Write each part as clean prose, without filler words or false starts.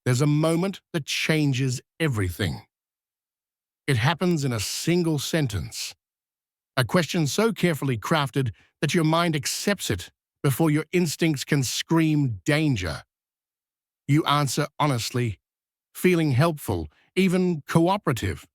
there's a moment that changes everything. It happens in a single sentence, a question so carefully crafted that your mind accepts it before your instincts can scream danger. You answer honestly, feeling helpful, even cooperative.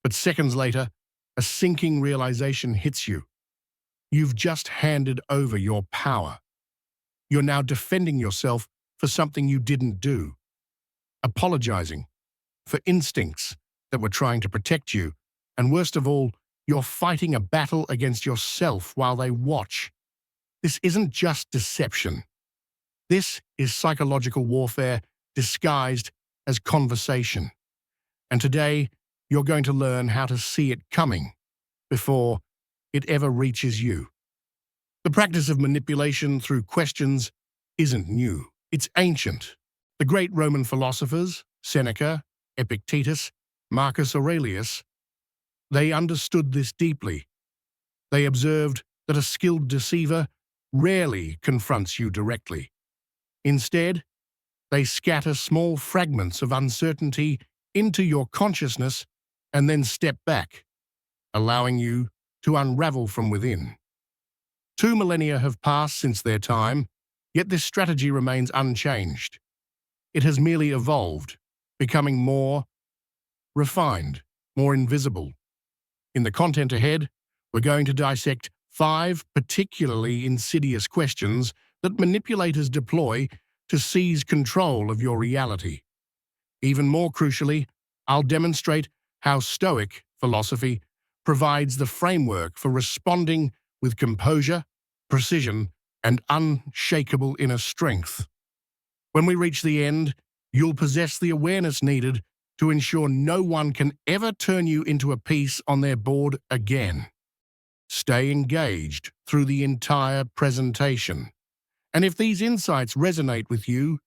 But seconds later, a sinking realization hits you. You've just handed over your power. You're now defending yourself for something you didn't do, apologizing for instincts that were trying to protect you, and worst of all, you're fighting a battle against yourself while they watch. This isn't just deception. This is psychological warfare disguised as conversation. And today, you're going to learn how to see it coming before it ever reaches you. The practice of manipulation through questions isn't new. It's ancient. The great Roman philosophers, Seneca, Epictetus, Marcus Aurelius, they understood this deeply. They observed that a skilled deceiver rarely confronts you directly. Instead, they scatter small fragments of uncertainty into your consciousness and then step back, allowing you to unravel from within. 2 millennia have passed since their time, yet this strategy remains unchanged. It has merely evolved, becoming more refined, more invisible. In the content ahead, we're going to dissect 5 particularly insidious questions that manipulators deploy to seize control of your reality. Even more crucially, I'll demonstrate how Stoic philosophy provides the framework for responding with composure, precision, and unshakable inner strength. When we reach the end, you'll possess the awareness needed to ensure no one can ever turn you into a piece on their board again. Stay engaged through the entire presentation. And if these insights resonate with you,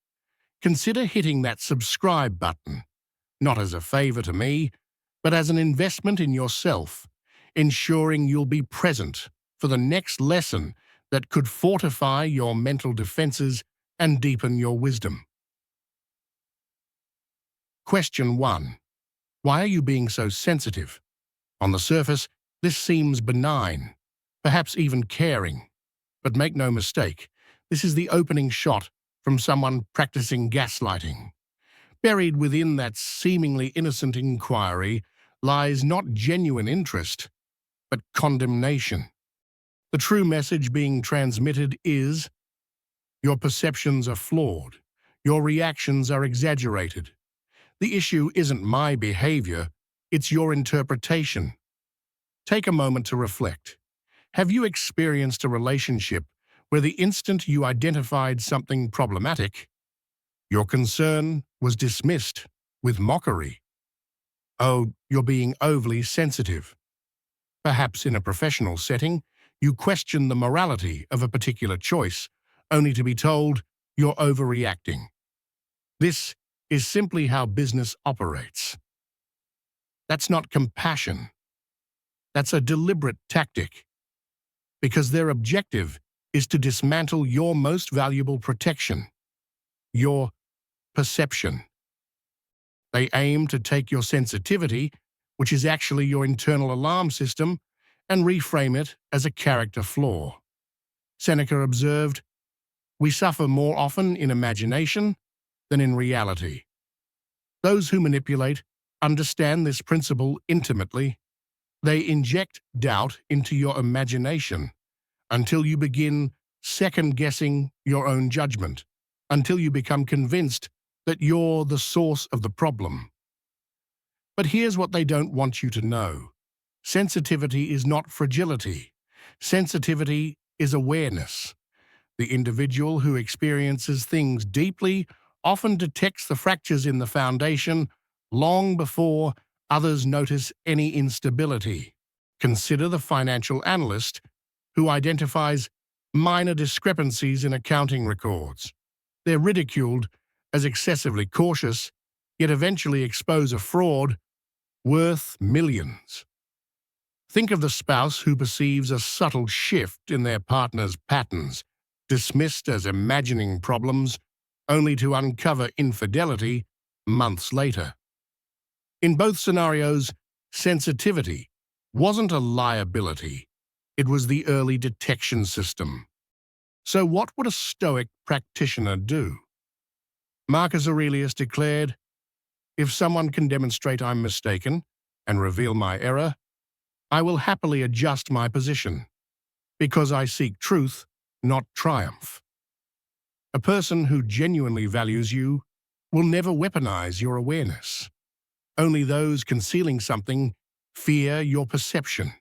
consider hitting that subscribe button, not as a favor to me, but as an investment in yourself, ensuring you'll be present for the next lesson that could fortify your mental defenses and deepen your wisdom. Question 1. Why are you being so sensitive? On the surface, this seems benign, perhaps even caring. But make no mistake, this is the opening shot from someone practicing gaslighting. Buried within that seemingly innocent inquiry lies not genuine interest, but condemnation. The true message being transmitted is, your perceptions are flawed, your reactions are exaggerated. The issue isn't my behavior, it's your interpretation. Take a moment to reflect. Have you experienced a relationship where the instant you identified something problematic, your concern was dismissed with mockery? Oh, you're being overly sensitive. Perhaps in a professional setting, you question the morality of a particular choice, only to be told you're overreacting. This is simply how business operates. That's not compassion. That's a deliberate tactic, because their objective is to dismantle your most valuable protection, your perception. They aim to take your sensitivity, which is actually your internal alarm system, and reframe it as a character flaw. Seneca observed, "We suffer more often in imagination than in reality." Those who manipulate understand this principle intimately. They inject doubt into your imagination until you begin second-guessing your own judgment, until you become convinced that you're the source of the problem. But here's what they don't want you to know. Sensitivity is not fragility. Sensitivity is awareness. The individual who experiences things deeply often detects the fractures in the foundation long before others notice any instability. Consider the financial analyst who identifies minor discrepancies in accounting records. They're ridiculed as excessively cautious, yet eventually expose a fraud worth millions. Think of the spouse who perceives a subtle shift in their partner's patterns, dismissed as imagining problems, only to uncover infidelity months later. In both scenarios, sensitivity wasn't a liability. It was the early detection system. So what would a Stoic practitioner do? Marcus Aurelius declared, "If someone can demonstrate I'm mistaken and reveal my error, I will happily adjust my position, because I seek truth, not triumph." A person who genuinely values you will never weaponize your awareness. Only those concealing something fear your perception.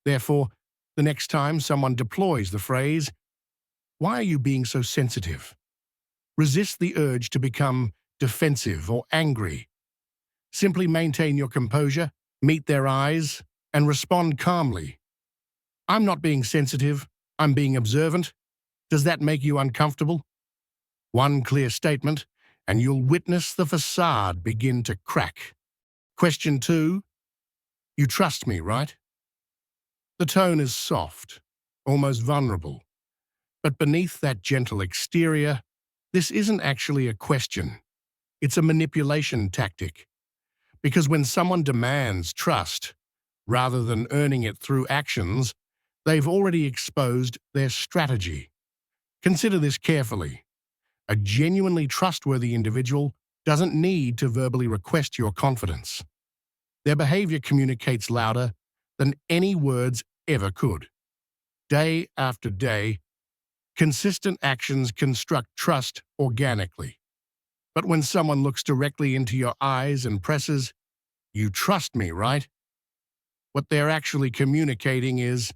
Therefore, the next time someone deploys the phrase, "Why are you being so sensitive?" resist the urge to become defensive or angry. Simply maintain your composure, meet their eyes, and respond calmly. "I'm not being sensitive, I'm being observant. Does that make you uncomfortable?" One clear statement, and you'll witness the facade begin to crack. Question 2. You trust me, right? The tone is soft, almost vulnerable. But beneath that gentle exterior, this isn't actually a question. It's a manipulation tactic. Because when someone demands trust, rather than earning it through actions, they've already exposed their strategy. Consider this carefully. A genuinely trustworthy individual doesn't need to verbally request your confidence. Their behavior communicates louder than any words ever could. Day after day, consistent actions construct trust organically. But when someone looks directly into your eyes and presses, "You trust me, right?" what they're actually communicating is,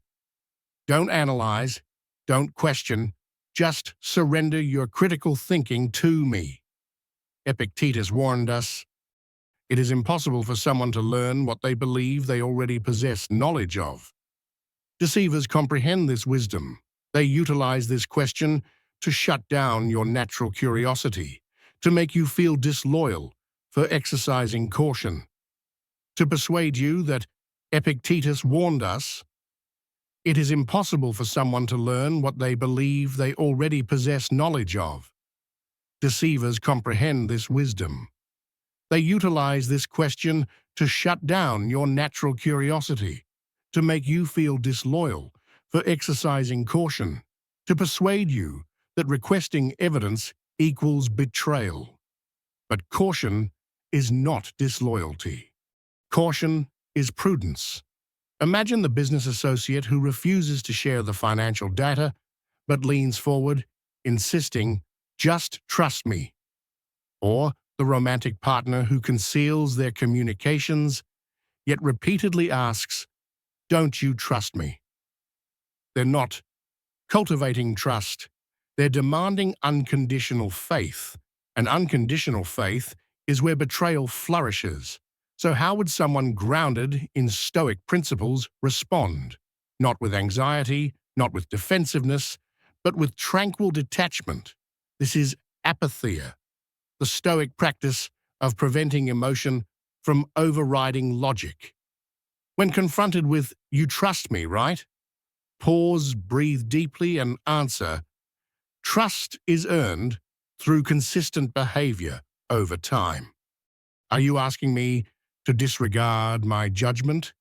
"Don't analyze, don't question, just surrender your critical thinking to me." Epictetus warned us, "It is impossible for someone to learn what they believe they already possess knowledge of." Deceivers comprehend this wisdom. They utilize this question to shut down your natural curiosity, to make you feel disloyal for exercising caution, to persuade you that Epictetus warned us, "It is impossible for someone to learn what they believe they already possess knowledge of." Deceivers comprehend this wisdom. They utilize this question to shut down your natural curiosity, to make you feel disloyal for exercising caution, to persuade you that requesting evidence equals betrayal. But caution is not disloyalty. Caution is prudence. Imagine the business associate who refuses to share the financial data, but leans forward, insisting, "Just trust me." Or the romantic partner who conceals their communications, yet repeatedly asks, "Don't you trust me?" They're not cultivating trust. They're demanding unconditional faith. And unconditional faith is where betrayal flourishes. So how would someone grounded in Stoic principles respond? Not with anxiety, not with defensiveness, but with tranquil detachment. This is apatheia, the Stoic practice of preventing emotion from overriding logic. When confronted with, "You trust me, right?" pause, breathe deeply, and answer, "Trust is earned through consistent behavior over time." Are you asking me to disregard my judgment?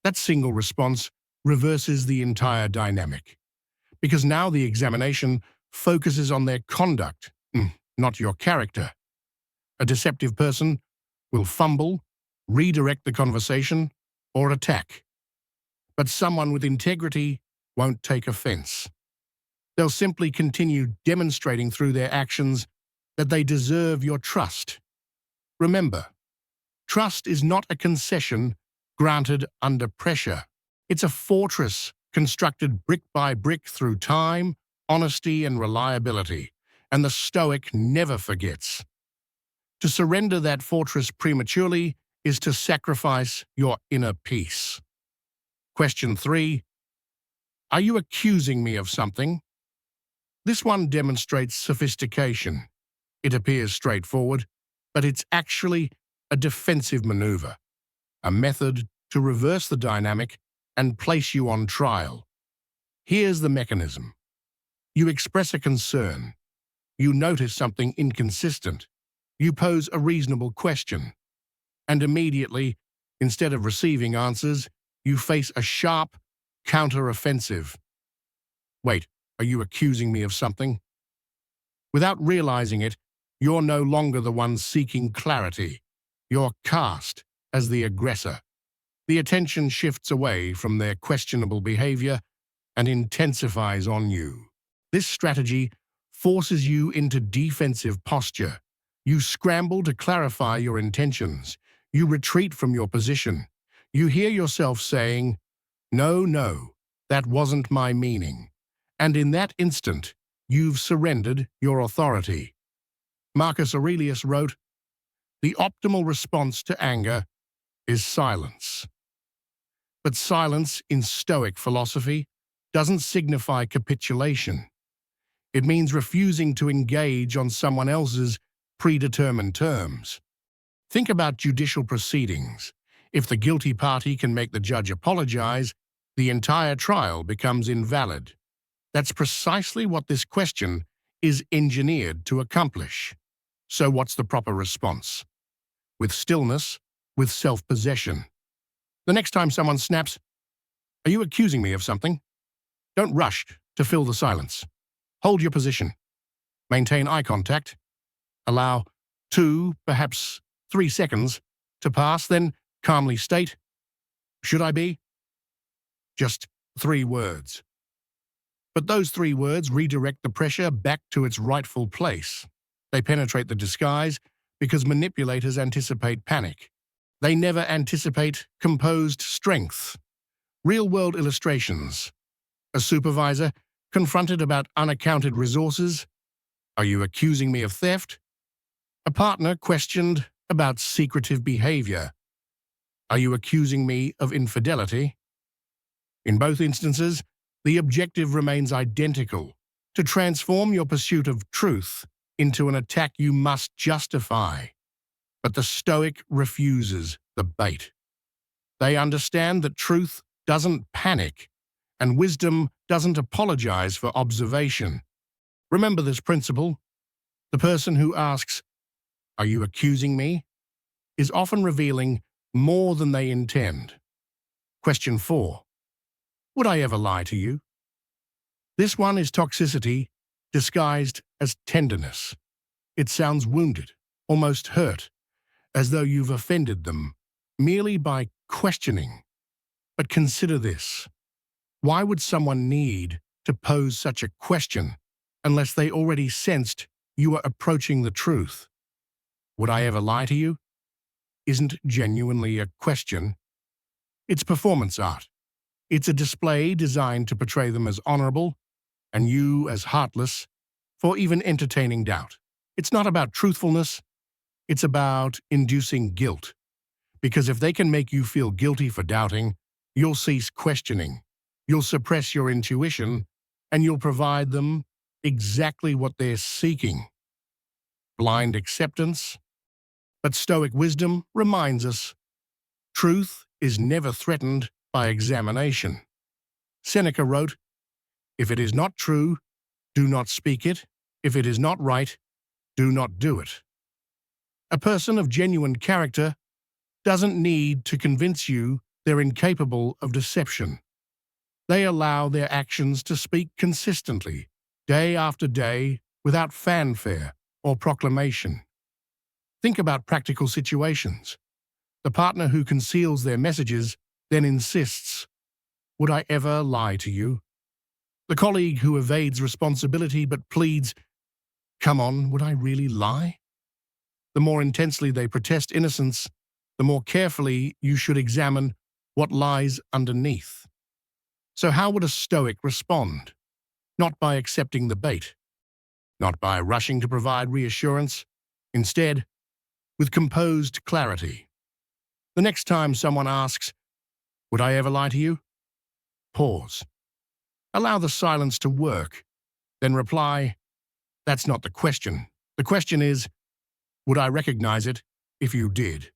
That single response reverses the entire dynamic, because now the examination focuses on their conduct, not your character. A deceptive person will fumble, redirect the conversation, or attack. But someone with integrity won't take offense. They'll simply continue demonstrating through their actions that they deserve your trust. Remember, trust is not a concession granted under pressure. It's a fortress constructed brick by brick through time, honesty, and reliability. And the Stoic never forgets. To surrender that fortress prematurely is to sacrifice your inner peace. Question 3. Are you accusing me of something? This one demonstrates sophistication. It appears straightforward, but it's actually a defensive maneuver, a method to reverse the dynamic and place you on trial. Here's the mechanism. You express a concern. You notice something inconsistent. You pose a reasonable question. And immediately, instead of receiving answers, you face a sharp counter-offensive. Wait, are you accusing me of something? Without realizing it, you're no longer the one seeking clarity. You're cast as the aggressor. The attention shifts away from their questionable behavior and intensifies on you. This strategy forces you into defensive posture. You scramble to clarify your intentions. You retreat from your position. You hear yourself saying, "No, no, that wasn't my meaning." And in that instant, you've surrendered your authority. Marcus Aurelius wrote, "The optimal response to anger is silence." But silence in Stoic philosophy doesn't signify capitulation. It means refusing to engage on someone else's predetermined terms. Think about judicial proceedings. If the guilty party can make the judge apologize, the entire trial becomes invalid. That's precisely what this question is engineered to accomplish. So what's the proper response? With stillness, with self-possession. The next time someone snaps, "Are you accusing me of something?" Don't rush to fill the silence. Hold your position. Maintain eye contact. Allow 2, perhaps 3 seconds to pass, then calmly state, "Should I be?" Just 3 words. But those 3 words redirect the pressure back to its rightful place. They penetrate the disguise because manipulators anticipate panic. They never anticipate composed strength. Real-world illustrations. A supervisor confronted about unaccounted resources. "Are you accusing me of theft?" A partner questioned about secretive behavior. "Are you accusing me of infidelity?" In both instances, the objective remains identical: to transform your pursuit of truth into an attack you must justify. But the Stoic refuses the bait. They understand that truth doesn't panic, and wisdom doesn't apologize for observation. Remember this principle: the person who asks, "Are you accusing me?" is often revealing more than they intend. Question 4. Would I ever lie to you? This one is toxicity disguised as tenderness. It sounds wounded, almost hurt, as though you've offended them merely by questioning. But consider this. Why would someone need to pose such a question unless they already sensed you were approaching the truth? "Would I ever lie to you?" isn't genuinely a question. It's performance art. It's a display designed to portray them as honorable and you as heartless for even entertaining doubt. It's not about truthfulness. It's about inducing guilt. Because if they can make you feel guilty for doubting, you'll cease questioning. You'll suppress your intuition, and you'll provide them exactly what they're seeking: blind acceptance. But Stoic wisdom reminds us, truth is never threatened by examination. Seneca wrote, "If it is not true, do not speak it. If it is not right, do not do it." A person of genuine character doesn't need to convince you they're incapable of deception. They allow their actions to speak consistently, day after day, without fanfare or proclamation. Think about practical situations. The partner who conceals their messages then insists, "Would I ever lie to you?" The colleague who evades responsibility but pleads, "Come on, would I really lie?" The more intensely they protest innocence, the more carefully you should examine what lies underneath. So how would a Stoic respond? Not by accepting the bait, not by rushing to provide reassurance. Instead, with composed clarity. The next time someone asks, "Would I ever lie to you?" Pause. Allow the silence to work. Then reply, "That's not the question. The question is, would I recognize it if you did?"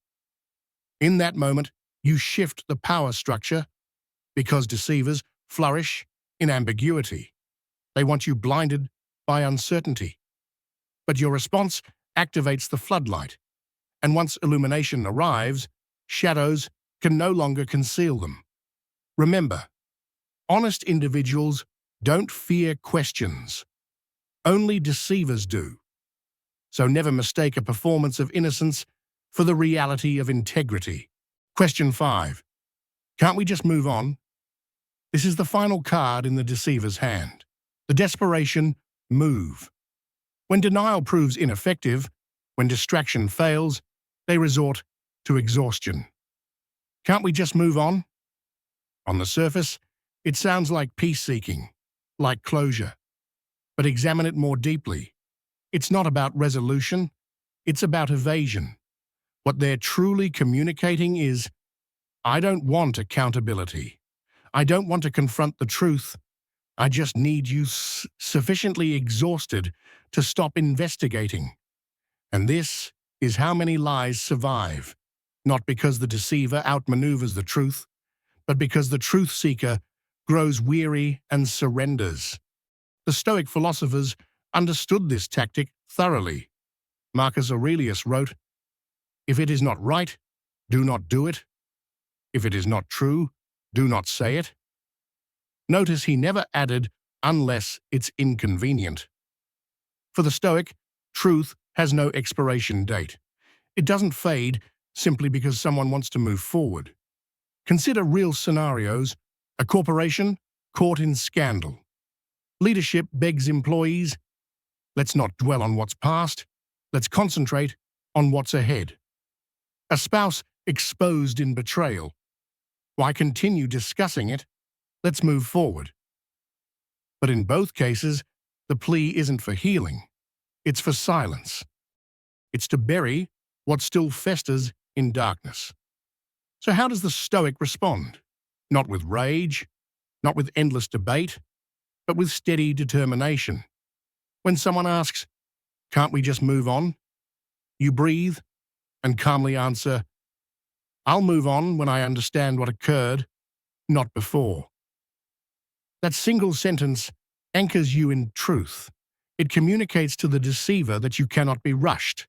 In that moment, you shift the power structure because deceivers flourish in ambiguity. They want you blinded by uncertainty. but your response activates the floodlight. And once illumination arrives, shadows can no longer conceal them. Remember, honest individuals don't fear questions. Only deceivers do. So never mistake a performance of innocence for the reality of integrity. Question 5. Can't we just move on? This is the final card in the deceiver's hand. The desperation move. When denial proves ineffective, when distraction fails, they resort to exhaustion. Can't we just move on? On the surface, it sounds like peace-seeking, like closure. But examine it more deeply. It's not about resolution, it's about evasion. What they're truly communicating is, I don't want accountability. I don't want to confront the truth. I just need you sufficiently exhausted to stop investigating. And this is how many lies survive, not because the deceiver outmaneuvers the truth, but because the truth seeker grows weary and surrenders. The Stoic philosophers understood this tactic thoroughly. Marcus Aurelius wrote, "If it is not right, do not do it. If it is not true, do not say it." Notice he never added, unless it's inconvenient. For the Stoic, truth has no expiration date. It doesn't fade simply because someone wants to move forward. Consider real scenarios: a corporation caught in scandal. Leadership begs employees, let's not dwell on what's past, let's concentrate on what's ahead. A spouse exposed in betrayal. Why continue discussing it? Let's move forward. But in both cases, the plea isn't for healing. It's for silence. It's to bury what still festers in darkness. So how does the Stoic respond? Not with rage, not with endless debate, but with steady determination. When someone asks, "Can't we just move on?" you breathe and calmly answer, "I'll move on when I understand what occurred, not before." That single sentence anchors you in truth. It communicates to the deceiver that you cannot be rushed,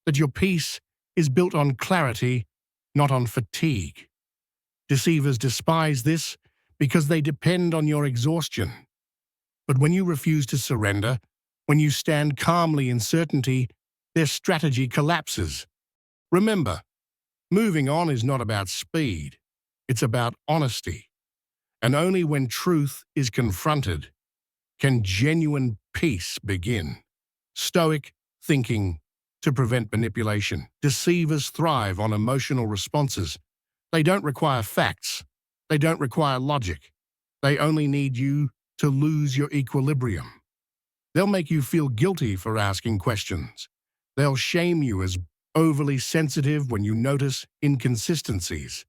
that your peace is built on clarity, not on fatigue. Deceivers despise this because they depend on your exhaustion. But when you refuse to surrender, when you stand calmly in certainty, their strategy collapses. Remember, moving on is not about speed, it's about honesty. And only when truth is confronted can genuine peace begin. Stoic thinking to prevent manipulation. Deceivers thrive on emotional responses. They don't require facts. They don't require logic. They only need you to lose your equilibrium. They'll make you feel guilty for asking questions. They'll shame you as overly sensitive when you notice inconsistencies.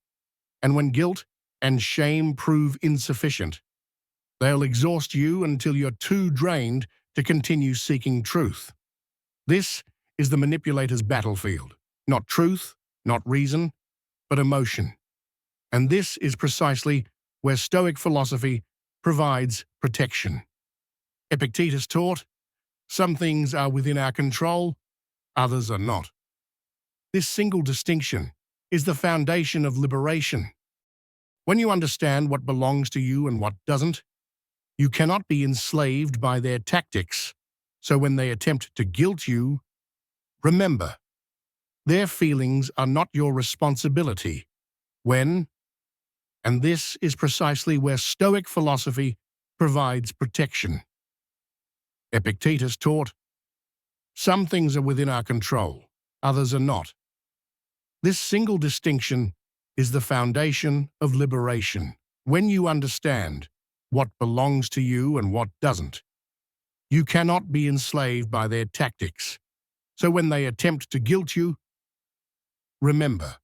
And when guilt and shame prove insufficient, they'll exhaust you until you're too drained to continue seeking truth. This is the manipulator's battlefield. Not truth, not reason, but emotion. And this is precisely where Stoic philosophy provides protection. Epictetus taught, some things are within our control, others are not. This single distinction is the foundation of liberation. When you understand what belongs to you and what doesn't, you cannot be enslaved by their tactics. So when they attempt to guilt you, remember, their feelings are not your responsibility. And this is precisely where Stoic philosophy provides protection. Epictetus taught, some things are within our control, others are not. This single distinction is the foundation of liberation. When you understand what belongs to you and what doesn't, you cannot be enslaved by their tactics. So when they attempt to guilt you, remember,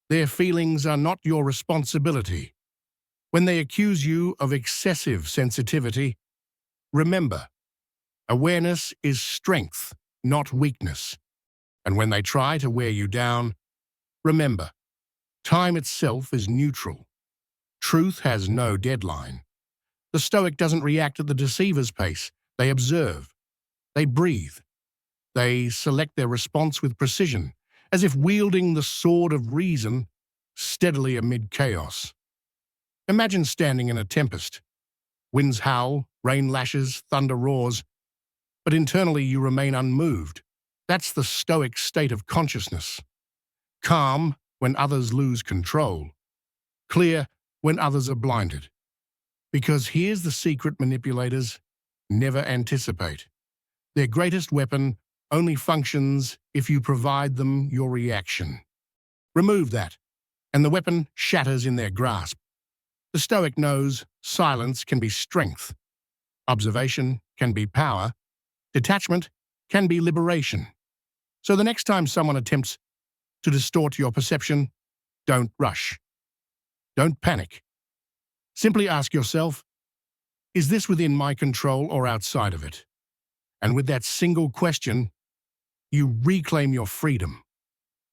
their feelings are not your responsibility. When they accuse you of excessive sensitivity, remember, awareness is strength, not weakness. And when they try to wear you down, remember, time itself is neutral. Truth has no deadline. The Stoic doesn't react at the deceiver's pace. They observe. They breathe. They select their response with precision, as if wielding the sword of reason steadily amid chaos. Imagine standing in a tempest. Winds howl, rain lashes, thunder roars, but internally you remain unmoved. That's the Stoic state of consciousness. Calm when others lose control. Clear when others are blinded. Because here's the secret: manipulators never anticipate. Their greatest weapon only functions if you provide them your reaction. Remove that, and the weapon shatters in their grasp. The Stoic knows silence can be strength, observation can be power, detachment can be liberation. So the next time someone attempts to distort your perception, don't rush. Don't panic. Simply ask yourself, is this within my control or outside of it? And with that single question, you reclaim your freedom.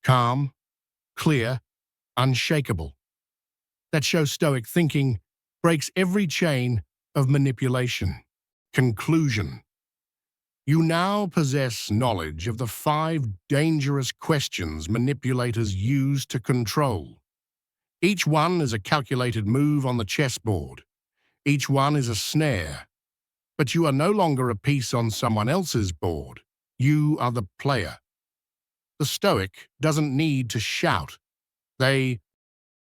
Calm, clear, unshakable. That shows Stoic thinking breaks every chain of manipulation. Conclusion. You now possess knowledge of the 5 dangerous questions manipulators use to control. Each one is a calculated move on the chessboard. Each one is a snare. But you are no longer a piece on someone else's board. You are the player. The Stoic doesn't need to shout. They